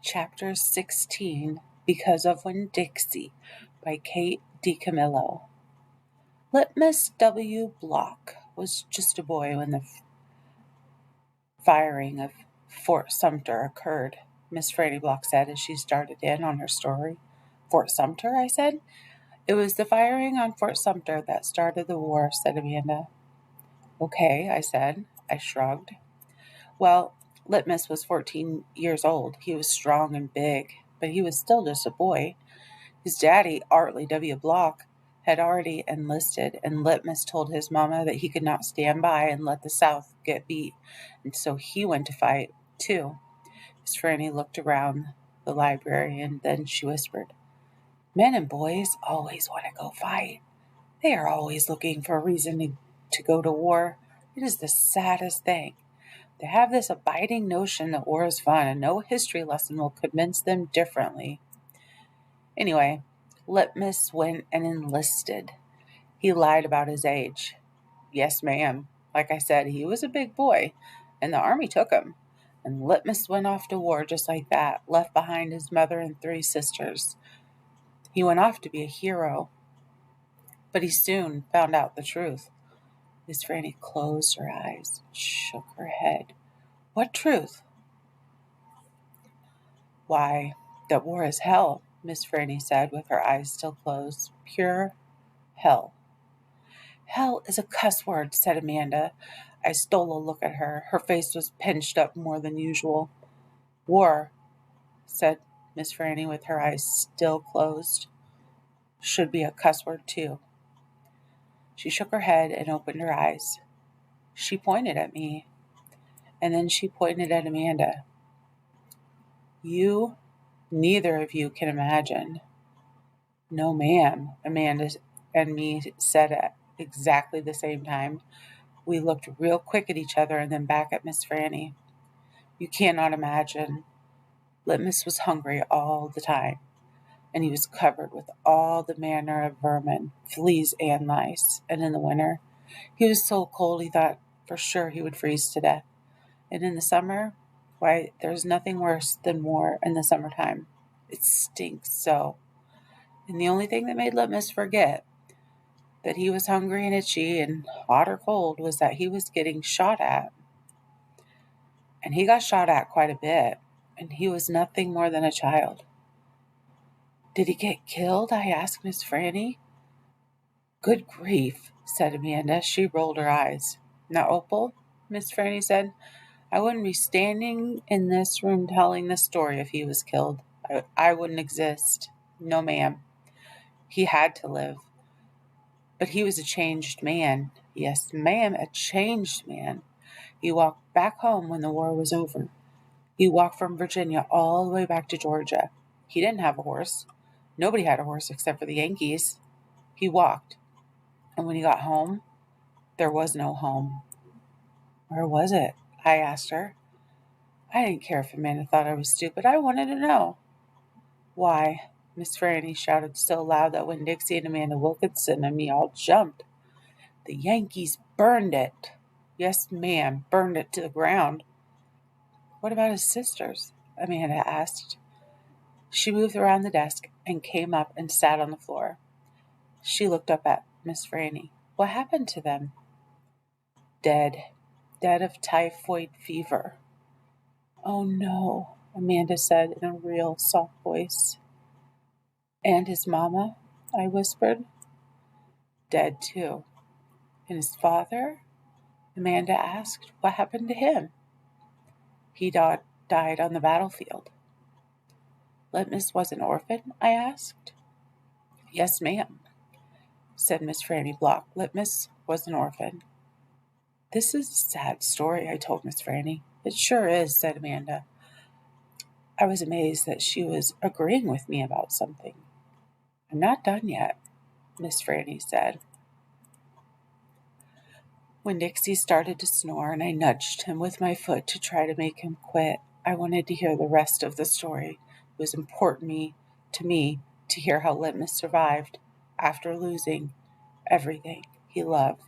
Chapter 16, Because of Winn-Dixie by Kate DiCamillo. Litmus W. Block was just a boy when the firing of Fort Sumter occurred, Miss Franny Block said as she started in on her story. Fort Sumter, I said. It was the firing on Fort Sumter that started the war, said Amanda. Okay, I said. I shrugged. Well, Litmus was 14 years old. He was strong and big, but he was still just a boy. His daddy, Artley W. Block, had already enlisted, and Litmus told his mama that he could not stand by and let the South get beat, and so he went to fight, too. Miss Franny looked around the library, and then she whispered, Men and boys always want to go fight. They are always looking for a reason to go to war. It is the saddest thing. They have this abiding notion that war is fun, and no history lesson will convince them differently. Anyway, Litmus went and enlisted. He lied about his age. Yes, ma'am. Like I said, he was a big boy, and the army took him. And Litmus went off to war just like that, left behind his mother and 3 sisters. He went off to be a hero. But he soon found out the truth. Miss Franny closed her eyes, shook her head. What truth? Why, that war is hell, Miss Franny said with her eyes still closed. Pure hell. Hell is a cuss word, said Amanda. I stole a look at her. Her face was pinched up more than usual. War, said Miss Franny with her eyes still closed, should be a cuss word too. She shook her head and opened her eyes. She pointed at me, and then she pointed at Amanda. You, neither of you can imagine. No, ma'am, Amanda and me said at exactly the same time. We looked real quick at each other and then back at Miss Franny. You cannot imagine. Litmus was hungry all the time, and he was covered with all the manner of vermin, fleas and lice, and in the winter, he was so cold he thought for sure he would freeze to death. And in the summer, why, there's nothing worse than war in the summertime. It stinks so. And the only thing that made Litmus forget that he was hungry and itchy and hot or cold was that he was getting shot at. And he got shot at quite a bit, and he was nothing more than a child. Did he get killed? I asked Miss Franny. Good grief, said Amanda. She rolled her eyes. Now, Opal, Miss Franny said, I wouldn't be standing in this room telling this story if he was killed. I wouldn't exist. No, ma'am. He had to live. But he was a changed man. Yes, ma'am, a changed man. He walked back home when the war was over. He walked from Virginia all the way back to Georgia. He didn't have a horse. Nobody had a horse except for the Yankees. He walked. And when he got home, there was no home. Where was it? I asked her. I didn't care if Amanda thought I was stupid. I wanted to know. Why, Miss Franny shouted so loud that Winn-Dixie and Amanda Wilkinson and me all jumped. The Yankees burned it. Yes, ma'am, burned it to the ground. What about his sisters? Amanda asked. She moved around the desk and came up and sat on the floor. She looked up at Miss Franny. What happened to them? Dead. Dead of typhoid fever. Oh, no, Amanda said in a real soft voice. And his mama? I whispered. Dead, too. And his father? Amanda asked. What happened to him? He died on the battlefield. Litmus was an orphan? I asked. Yes, ma'am, said Miss Franny Block. Litmus was an orphan. This is a sad story, I told Miss Franny. It sure is, said Amanda. I was amazed that she was agreeing with me about something. I'm not done yet, Miss Franny said. Winn-Dixie started to snore, and I nudged him with my foot to try to make him quit. I wanted to hear the rest of the story. It was important to me to hear how Litmus survived after losing everything he loved.